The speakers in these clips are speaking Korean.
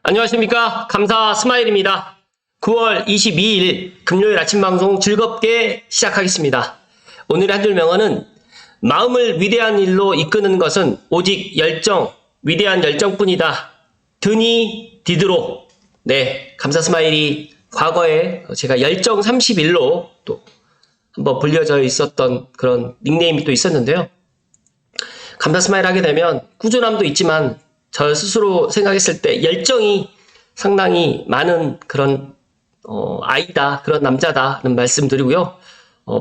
안녕하십니까. 감사 스마일입니다. 9월 22일 금요일 아침 방송 즐겁게 시작하겠습니다. 오늘의 한 줄 명언은 마음을 위대한 일로 이끄는 것은 오직 열정, 위대한 열정뿐이다. 드니 디드로. 네, 감사 스마일이 과거에 제가 열정 31로 또 한번 불려져 있었던 그런 닉네임이 또 있었는데요. 감사 스마일 하게 되면 꾸준함도 있지만 저 스스로 생각했을 때 열정이 상당히 많은 그런 아이다, 그런 남자다는 말씀드리고요.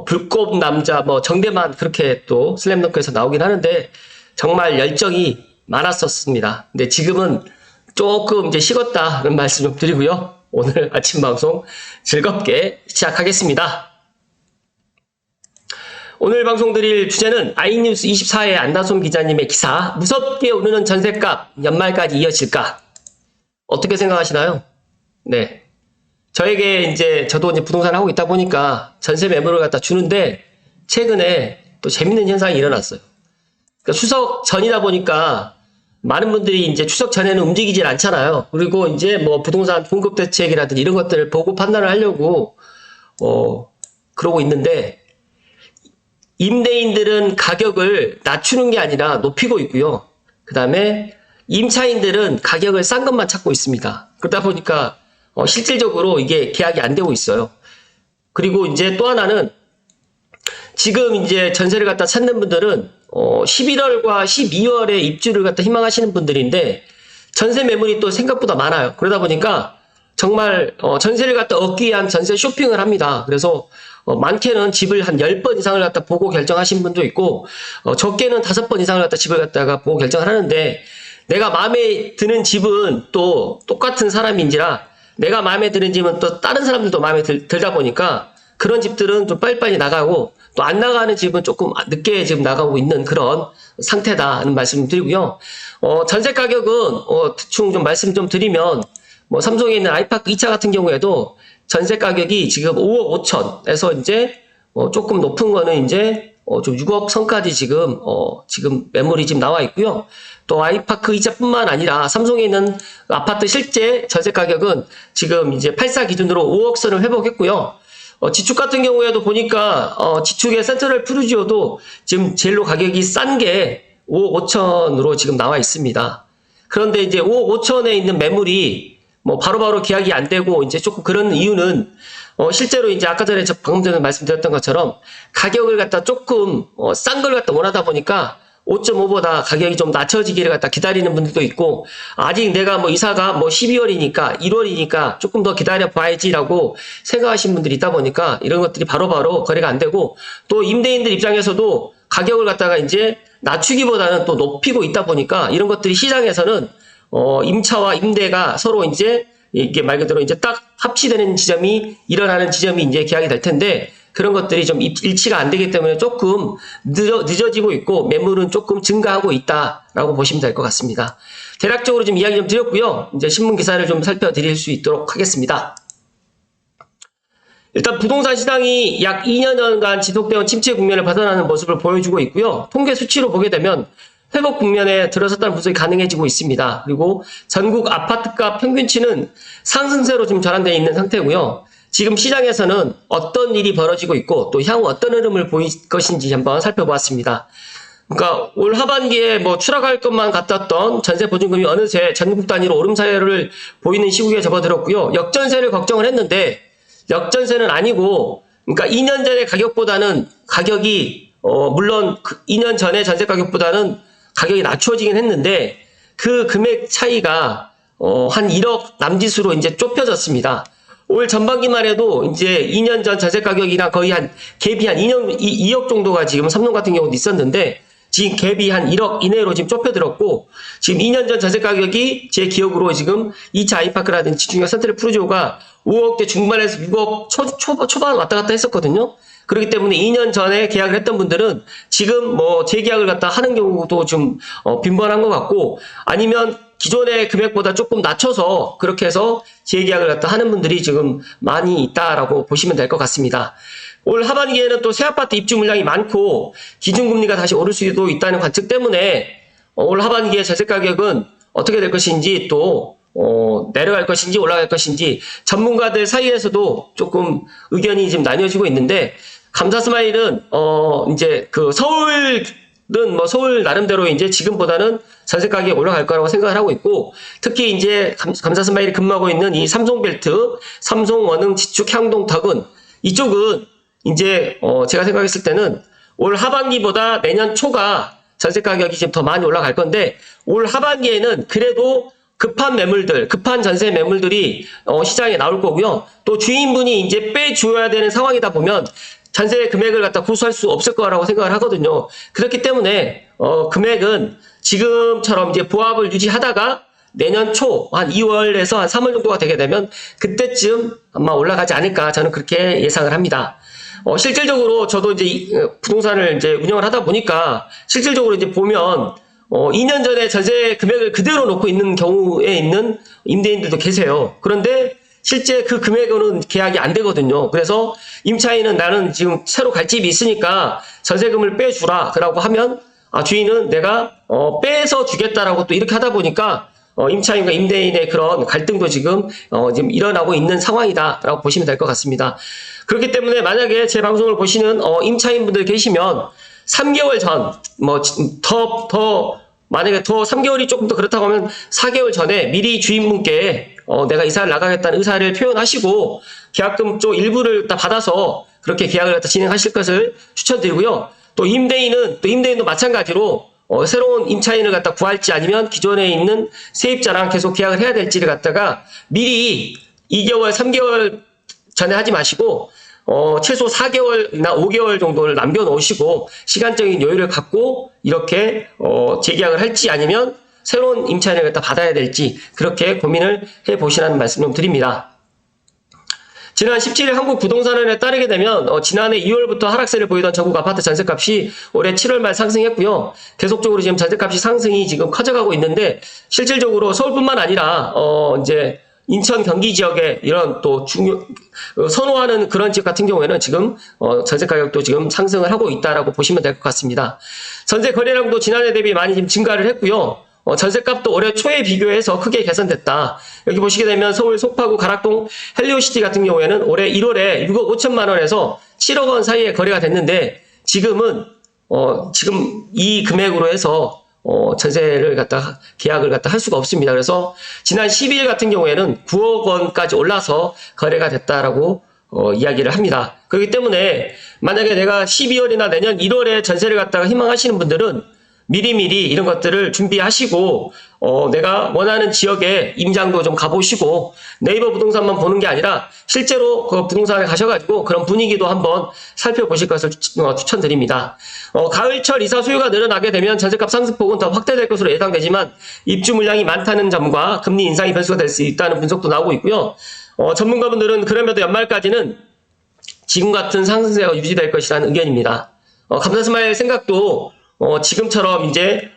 불꽃 남자, 정대만 그렇게 또 슬램덩크에서 나오긴 하는데 정말 열정이 많았었습니다. 근데 지금은 조금 이제 식었다는 말씀 좀 드리고요. 오늘 아침 방송 즐겁게 시작하겠습니다. 오늘 방송 드릴 주제는 아이뉴스 24의 안다솜 기자님의 기사 무섭게 오르는 전셋값 연말까지 이어질까? 어떻게 생각하시나요? 네. 저도 이제 부동산을 하고 있다 보니까 전세 매물을 갖다 주는데 최근에 또 재밌는 현상이 일어났어요. 그러니까 추석 전이다 보니까 많은 분들이 이제 추석 전에는 움직이질 않잖아요. 그리고 이제 부동산 공급 대책이라든지 이런 것들을 보고 판단을 하려고 그러고 있는데 임대인들은 가격을 낮추는 게 아니라 높이고 있고요. 그 다음에 임차인들은 가격을 싼 것만 찾고 있습니다. 그러다 보니까 실질적으로 이게 계약이 안 되고 있어요. 그리고 이제 또 하나는 지금 이제 전세를 갖다 찾는 분들은 11월과 12월에 입주를 갖다 희망하시는 분들인데 전세 매물이 또 생각보다 많아요. 그러다 보니까 정말 전세를 갖다 얻기 위한 전세 쇼핑을 합니다. 그래서 많게는 집을 한 10번 이상을 갖다 보고 결정하신 분도 있고 적게는 5번 이상을 갖다 집을 갖다가 보고 결정을 하는데 내가 마음에 드는 집은 또 똑같은 사람인지라 내가 마음에 드는 집은 또 다른 사람들도 마음에 들다 보니까 그런 집들은 좀 빨리빨리 나가고 또 안 나가는 집은 조금 늦게 지금 나가고 있는 그런 상태다는 말씀 드리고요. 전세 가격은 대충 좀 말씀 좀 드리면 삼성에 있는 아이파크 2차 같은 경우에도 전세 가격이 지금 5억 5천에서 이제 조금 높은 거는 이제 좀 6억 선까지 지금 매물이 지금 나와 있고요. 또 아이파크 2차뿐만 아니라 삼성에 있는 아파트 실제 전세 가격은 지금 이제 84 기준으로 5억 선을 회복했고요. 지축 같은 경우에도 보니까 지축의 센트럴 푸르지오도 지금 제일로 가격이 싼 게 5억 5천으로 지금 나와 있습니다. 그런데 이제 5억 5천에 있는 매물이 바로바로 계약이 안 되고 이제 조금 그런 이유는 실제로 이제 아까 전에 방금 전에 말씀드렸던 것처럼 가격을 갖다 조금 싼 걸 갖다 원하다 보니까 5.5보다 가격이 좀 낮춰지기를 갖다 기다리는 분들도 있고 아직 내가 이사가 12월이니까 1월이니까 조금 더 기다려 봐야지라고 생각하시는 분들이 있다 보니까 이런 것들이 바로바로 거래가 안 되고 또 임대인들 입장에서도 가격을 갖다가 이제 낮추기보다는 또 높이고 있다 보니까 이런 것들이 시장에서는 임차와 임대가 서로 이제 이게 말 그대로 이제 딱 합치되는 지점이 일어나는 지점이 이제 계약이 될 텐데 그런 것들이 좀 일치가 안 되기 때문에 조금 늦어지고 있고 매물은 조금 증가하고 있다라고 보시면 될 것 같습니다. 대략적으로 좀 이야기 좀 드렸고요. 이제 신문 기사를 좀 살펴드릴 수 있도록 하겠습니다. 일단 부동산 시장이 약 2년간 지속되어 침체 국면을 벗어나는 모습을 보여주고 있고요. 통계 수치로 보게 되면 회복 국면에 들어섰다는 분석이 가능해지고 있습니다. 그리고 전국 아파트값 평균치는 상승세로 지금 전환되어 있는 상태고요. 지금 시장에서는 어떤 일이 벌어지고 있고 또 향후 어떤 흐름을 보일 것인지 한번 살펴보았습니다. 그러니까 올 하반기에 추락할 것만 같았던 전세 보증금이 어느새 전국 단위로 오름세를 보이는 시국에 접어들었고요. 역전세를 걱정을 했는데 역전세는 아니고 그러니까 2년 전의 가격보다는 가격이 물론 2년 전의 전세 가격보다는 가격이 낮춰지긴 했는데 그 금액 차이가 한 1억 남짓으로 이제 좁혀졌습니다. 올 전반기만 해도 이제 2년 전 전세 가격이랑 거의 갭이 한 2억 정도가 지금 삼성 같은 경우도 있었는데 지금 갭이 한 1억 이내로 지금 좁혀들었고 지금 2년 전 전세 가격이 제 기억으로 지금 2차 아이파크라든지 지중해 센트럴 푸르지오가 5억대 중반에서 6억 초반 왔다 갔다 했었거든요. 그렇기 때문에 2년 전에 계약을 했던 분들은 지금 재계약을 갖다 하는 경우도 좀 빈번한 것 같고 아니면 기존의 금액보다 조금 낮춰서 그렇게 해서 재계약을 갖다 하는 분들이 지금 많이 있다라고 보시면 될 것 같습니다. 올 하반기에는 또 새 아파트 입주 물량이 많고 기준금리가 다시 오를 수도 있다는 관측 때문에 올 하반기에 전세 가격은 어떻게 될 것인지 또 내려갈 것인지 올라갈 것인지 전문가들 사이에서도 조금 의견이 지금 나뉘어지고 있는데, 감사스마일은 이제 그 서울은 뭐 서울 나름대로 이제 지금보다는 전세 가격이 올라갈 거라고 생각을 하고 있고, 특히 이제 감사스마일이 근무하고 있는 이 삼성벨트, 삼성, 원흥, 지축, 향동, 덕은 이쪽은 이제 제가 생각했을 때는 올 하반기보다 내년 초가 전세 가격이 지금 더 많이 올라갈 건데, 올 하반기에는 그래도 급한 매물들, 급한 전세 매물들이 시장에 나올 거고요. 또 주인분이 이제 빼줘야 되는 상황이다 보면 전세 금액을 갖다 고수할 수 없을 거라고 생각을 하거든요. 그렇기 때문에 금액은 지금처럼 이제 보합을 유지하다가 내년 초 한 2월에서 한 3월 정도가 되게 되면 그때쯤 아마 올라가지 않을까, 저는 그렇게 예상을 합니다. 실질적으로 저도 이제 부동산을 이제 운영을 하다 보니까 실질적으로 이제 보면 2년 전에 전세 금액을 그대로 놓고 있는 경우에 있는 임대인들도 계세요. 그런데 실제 그 금액으로는 계약이 안 되거든요. 그래서 임차인은 나는 지금 새로 갈 집이 있으니까 전세금을 빼주라 라고 하면, 주인은 내가 빼서 주겠다라고 또 이렇게 하다 보니까 임차인과 임대인의 그런 갈등도 지금 일어나고 있는 상황이다라고 보시면 될 것 같습니다. 그렇기 때문에 만약에 제 방송을 보시는 임차인분들 계시면 3개월 전, 만약에 더 3개월이 조금 더 그렇다고 하면 4개월 전에 미리 주인분께 내가 이사를 나가겠다는 의사를 표현하시고 계약금 쪽 일부를 다 받아서 그렇게 계약을 갖다 진행하실 것을 추천드리고요. 또 임대인도 마찬가지로 새로운 임차인을 갖다 구할지 아니면 기존에 있는 세입자랑 계속 계약을 해야 될지를 갖다가 미리 2개월, 3개월 전에 하지 마시고 최소 4개월이나 5개월 정도를 남겨놓으시고 시간적인 여유를 갖고 이렇게 재계약을 할지 아니면 새로운 임차인을 갖다 받아야 될지 그렇게 고민을 해보시라는 말씀 좀 드립니다. 지난 17일 한국부동산원에 따르게 되면 지난해 2월부터 하락세를 보이던 전국 아파트 전세값이 올해 7월 말 상승했고요. 계속적으로 지금 전세값이 상승이 지금 커져가고 있는데, 실질적으로 서울뿐만 아니라 이제 인천, 경기 지역에 이런 또 선호하는 그런 지역 같은 경우에는 지금 전세 가격도 지금 상승을 하고 있다라고 보시면 될 것 같습니다. 전세 거래량도 지난해 대비 많이 지금 증가를 했고요. 전세값도 올해 초에 비교해서 크게 개선됐다. 여기 보시게 되면 서울 송파구 가락동 헬리오시티 같은 경우에는 올해 1월에 6억 5천만 원에서 7억 원 사이에 거래가 됐는데, 지금 이 금액으로 해서 전세를 갖다 계약을 갖다 할 수가 없습니다. 그래서 지난 12일 같은 경우에는 9억 원까지 올라서 거래가 됐다라고 이야기를 합니다. 그렇기 때문에 만약에 내가 12월이나 내년 1월에 전세를 갖다가 희망하시는 분들은 미리미리 이런 것들을 준비하시고 내가 원하는 지역에 임장도 좀 가보시고, 네이버 부동산만 보는 게 아니라 실제로 그 부동산에 가셔가지고 그런 분위기도 한번 살펴보실 것을 추천드립니다. 가을철 이사 수요가 늘어나게 되면 전세값 상승폭은 더 확대될 것으로 예상되지만 입주 물량이 많다는 점과 금리 인상이 변수가 될 수 있다는 분석도 나오고 있고요. 전문가분들은 그럼에도 연말까지는 지금 같은 상승세가 유지될 것이라는 의견입니다. 감사스마일 생각도 지금처럼 이제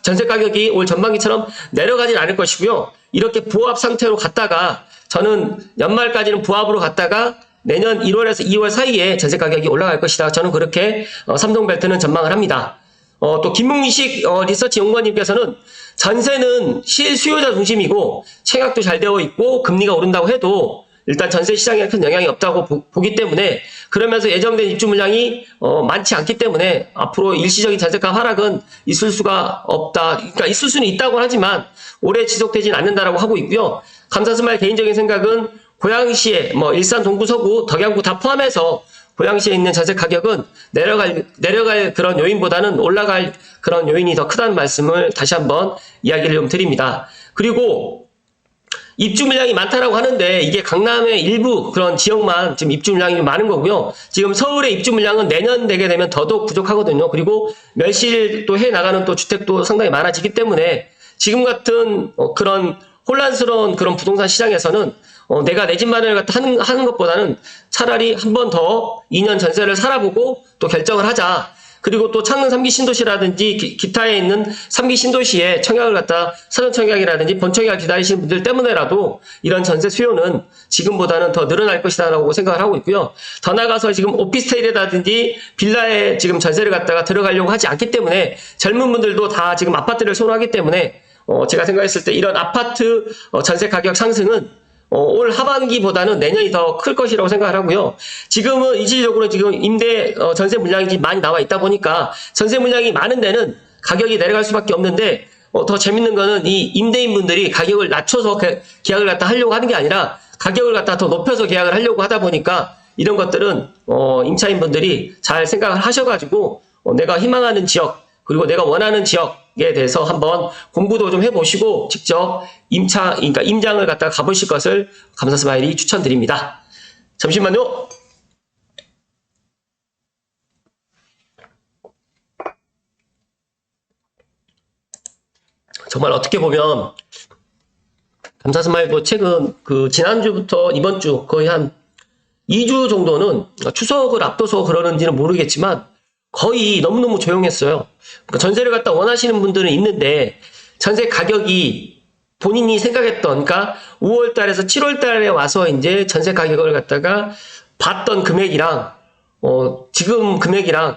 전세 가격이 올 전반기처럼 내려가진 않을 것이고요. 이렇게 보합 상태로 갔다가, 저는 연말까지는 보합으로 갔다가 내년 1월에서 2월 사이에 전세 가격이 올라갈 것이다. 저는 그렇게 삼성벨트는 전망을 합니다. 또 김문식 리서치 연구원님께서는 전세는 실수요자 중심이고 청약도 잘 되어 있고 금리가 오른다고 해도 일단 전세 시장에 큰 영향이 없다고 보기 때문에, 그러면서 예정된 입주 물량이 많지 않기 때문에 앞으로 일시적인 전세값 하락은 있을 수가 없다. 그러니까 있을 수는 있다고 하지만 오래 지속되진 않는다라고 하고 있고요. 감사스마일 개인적인 생각은 고양시에 일산, 동구, 서구, 덕양구 다 포함해서 고양시에 있는 전세 가격은 내려갈 그런 요인보다는 올라갈 그런 요인이 더 크다는 말씀을 다시 한번 이야기를 좀 드립니다. 그리고 입주 물량이 많다라고 하는데 이게 강남의 일부 그런 지역만 지금 입주 물량이 많은 거고요. 지금 서울의 입주 물량은 내년 되게 되면 더더욱 부족하거든요. 그리고 멸실 또 해 나가는 또 주택도 상당히 많아지기 때문에 지금 같은 그런 혼란스러운 그런 부동산 시장에서는 내가 내 집 마련을 갖다 하는 것보다는 차라리 한 번 더 2년 전세를 살아보고 또 결정을 하자. 그리고 또 창릉 3기 신도시라든지 기타에 있는 3기 신도시에 청약을 갖다 사전 청약이라든지 본청약을 기다리시는 분들 때문에라도 이런 전세 수요는 지금보다는 더 늘어날 것이다라고 생각을 하고 있고요. 더 나아가서 지금 오피스텔이라든지 빌라에 지금 전세를 갖다가 들어가려고 하지 않기 때문에 젊은 분들도 다 지금 아파트를 선호하기 때문에 제가 생각했을 때 이런 아파트 전세 가격 상승은 올 하반기보다는 내년이 더 클 것이라고 생각을 하고요. 지금은 일시적으로 지금 전세 물량이 많이 나와 있다 보니까 전세 물량이 많은 데는 가격이 내려갈 수밖에 없는데 더 재밌는 거는 이 임대인분들이 가격을 낮춰서 계약을 갖다 하려고 하는 게 아니라 가격을 갖다 더 높여서 계약을 하려고 하다 보니까 이런 것들은 임차인분들이 잘 생각을 하셔가지고 내가 희망하는 지역 그리고 내가 원하는 지역에 대해서 한번 공부도 좀 해보시고 직접 그러니까 임장을 갖다가 가보실 것을 감사스마일이 추천드립니다. 잠시만요. 정말 어떻게 보면 감사스마일도 최근 지난주부터 이번 주 거의 한 2주 정도는 추석을 앞둬서 그러는지는 모르겠지만 거의 너무너무 조용했어요. 그러니까 전세를 갖다 원하시는 분들은 있는데 전세 가격이 본인이 생각했던 그러니까 5월 달에서 7월 달에 와서 이제 전세 가격을 갖다가 봤던 금액이랑 지금 금액이랑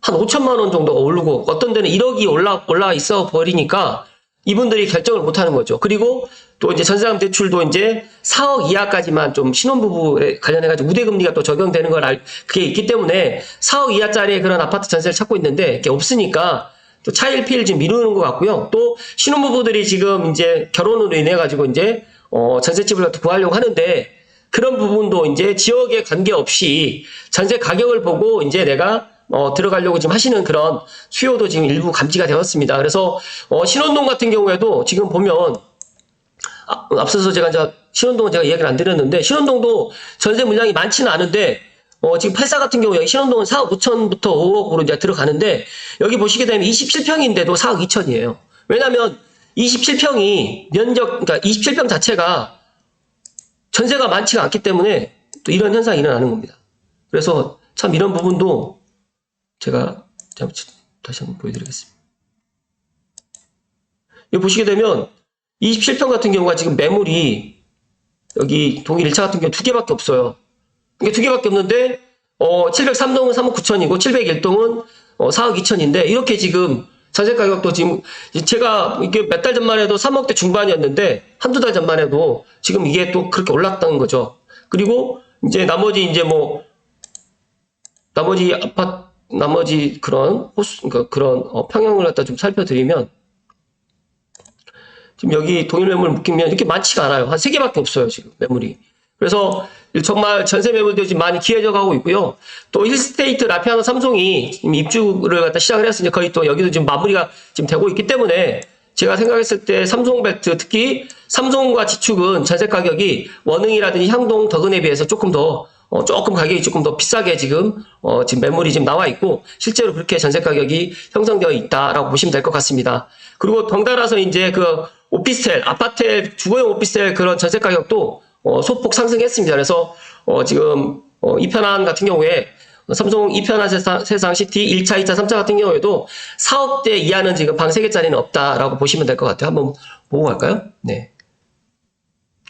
한 5천만 원 정도가 오르고 어떤 데는 1억이 올라 있어 버리니까 이분들이 결정을 못 하는 거죠. 그리고 또 이제 전세자금 대출도 이제 4억 이하까지만 좀 신혼부부에 관련해가지고 우대금리가 또 적용되는 그게 있기 때문에 4억 이하짜리의 그런 아파트 전세를 찾고 있는데 이게 없으니까 또 차일피일 좀 미루는 것 같고요. 또 신혼부부들이 지금 이제 결혼으로 인해가지고 이제 전셋집을 갖다 구하려고 하는데 그런 부분도 이제 지역에 관계없이 전세 가격을 보고 이제 내가 들어가려고 지금 하시는 그런 수요도 지금 일부 감지가 되었습니다. 그래서 신혼동 같은 경우에도 지금 보면 앞서서 제가 이제 신혼동은 제가 이야기를 안 드렸는데 신혼동도 전세 물량이 많지는 않은데 지금 84 같은 경우 여기 신혼동은 4억 5천부터 5억으로 이제 들어가는데 여기 보시게 되면 27평인데도 4억 2천이에요. 왜냐면 27평이 그러니까 27평 자체가 전세가 많지가 않기 때문에 또 이런 현상이 일어나는 겁니다. 그래서 참 이런 부분도 제가 다시 한번 보여드리겠습니다. 여기 보시게 되면 27평 같은 경우가 지금 매물이 여기 동일 1차 같은 경우 2개밖에 없어요. 이게 2개밖에 없는데 703동은 3억 9천이고 701동은 4억 2천인데 이렇게 지금 전세 가격도 지금 제가 이게 몇 달 전만 해도 3억대 중반이었는데 한두 달 전만 해도 지금 이게 또 그렇게 올랐다는 거죠. 그리고 이제 나머지 나머지 그런 그러니까 그런 평형을 갖다 좀 살펴드리면 지금 여기 동일 매물 묶이면 이렇게 많지가 않아요. 한 3개밖에 없어요, 지금 매물이. 그래서 정말 전세 매물도 지금 많이 기회져 가고 있고요. 또 힐스테이트 라피아노 삼송이 지금 입주를 갖다 시작을 했으니 거의 또 여기도 지금 마무리가 지금 되고 있기 때문에 제가 생각했을 때 삼송벨트 특히 삼송과 지축은 전세 가격이 원흥이라든지 향동, 덕은에 비해서 조금 가격이 조금 더 비싸게 지금 매물이 지금 나와 있고 실제로 그렇게 전세 가격이 형성되어 있다라고 보시면 될 것 같습니다. 그리고 덩달아서 이제 오피스텔, 아파트 주거용 오피스텔 그런 전세 가격도 소폭 상승했습니다. 그래서 지금 이편한 같은 경우에 삼성 이편한 세상 시티 1차, 2차, 3차 같은 경우에도 4억대 이하는 지금 방 3개짜리는 없다라고 보시면 될 것 같아요. 한번 보고 갈까요? 네.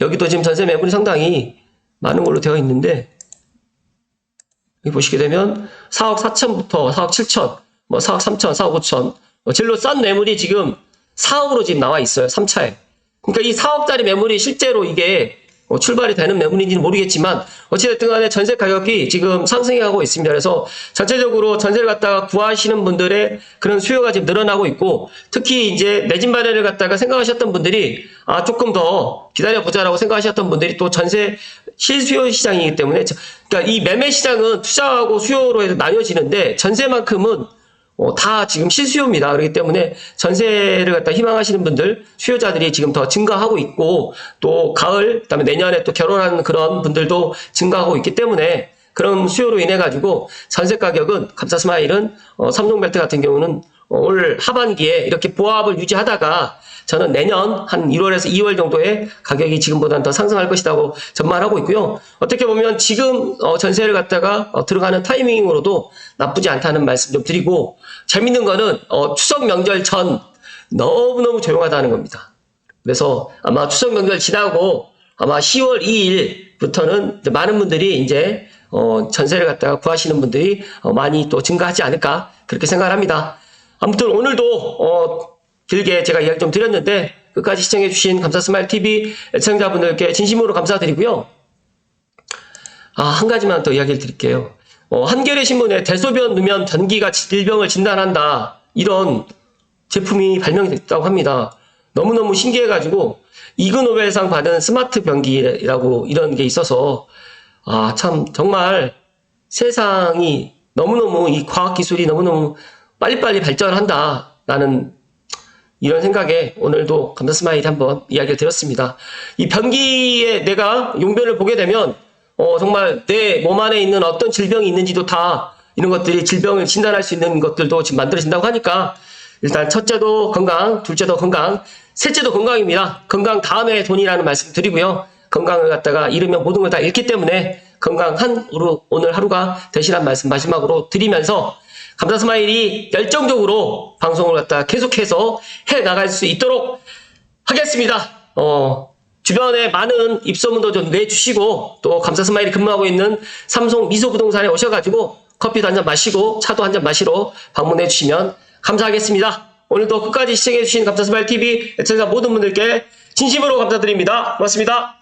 여기도 지금 전세 매물이 상당히 많은 걸로 되어 있는데 여기 보시게 되면 4억 4천부터 4억 7천, 4억 3천, 4억 5천 제일로 싼 매물이 지금 4억으로 지금 나와 있어요. 3차에. 그러니까 이 4억짜리 매물이 실제로 이게 출발이 되는 매물인지는 모르겠지만 어찌됐든 간에 전세 가격이 지금 상승하고 있습니다. 그래서 전체적으로 전세를 갖다가 구하시는 분들의 그런 수요가 지금 늘어나고 있고 특히 이제 내 집 마련을 갖다가 생각하셨던 분들이 조금 더 기다려보자라고 생각하셨던 분들이 또 전세 실수요 시장이기 때문에 그러니까 이 매매 시장은 투자하고 수요로 해서 나뉘어지는데 전세만큼은 다 지금 실수요입니다. 그렇기 때문에 전세를 갖다 희망하시는 분들, 수요자들이 지금 더 증가하고 있고, 또 가을, 그다음에 내년에 또 결혼하는 그런 분들도 증가하고 있기 때문에 그런 수요로 인해 가지고 전세 가격은 감사스마일은 삼성벨트 같은 경우는 올 하반기에 이렇게 보합을 유지하다가 저는 내년 한 1월에서 2월 정도에 가격이 지금보다는 더 상승할 것이라고 전망하고 있고요. 어떻게 보면 지금 전세를 갖다가 들어가는 타이밍으로도 나쁘지 않다는 말씀 좀 드리고 재밌는 거는 추석 명절 전 너무너무 조용하다는 겁니다. 그래서 아마 추석 명절 지나고 아마 10월 2일부터는 많은 분들이 이제 전세를 갖다가 구하시는 분들이 많이 또 증가하지 않을까 그렇게 생각을 합니다. 아무튼 오늘도 길게 제가 이야기 좀 드렸는데 끝까지 시청해주신 감사스마일TV 애청자분들께 진심으로 감사드리고요. 한 가지만 더 이야기를 드릴게요. 한겨레 신문에 대소변 누면 변기가 질병을 진단한다. 이런 제품이 발명됐다고 합니다. 너무너무 신기해가지고 이그노벨상 받은 스마트 변기라고 이런 게 있어서 참 정말 세상이 너무너무 이 과학기술이 너무너무 빨리빨리 발전한다. 라는 이런 생각에 오늘도 감사스마일이 한번 이야기를 드렸습니다. 이 변기에 내가 용변을 보게 되면 정말 내 몸 안에 있는 어떤 질병이 있는지도 다 이런 것들이 질병을 진단할 수 있는 것들도 지금 만들어진다고 하니까 일단 첫째도 건강, 둘째도 건강, 셋째도 건강입니다. 건강 다음에 돈이라는 말씀 드리고요. 건강을 갖다가 잃으면 모든 걸 다 잃기 때문에 건강한 오늘 하루가 되시란 말씀 마지막으로 드리면서 감사스마일이 열정적으로 방송을 갖다가 계속해서 해 나갈 수 있도록 하겠습니다. 주변에 많은 입소문도 좀 내주시고 또 감사스마일이 근무하고 있는 삼성 미소부동산에 오셔가지고 커피도 한잔 마시고 차도 한잔 마시러 방문해 주시면 감사하겠습니다. 오늘도 끝까지 시청해 주신 감사스마일TV 애청자 모든 분들께 진심으로 감사드립니다. 고맙습니다.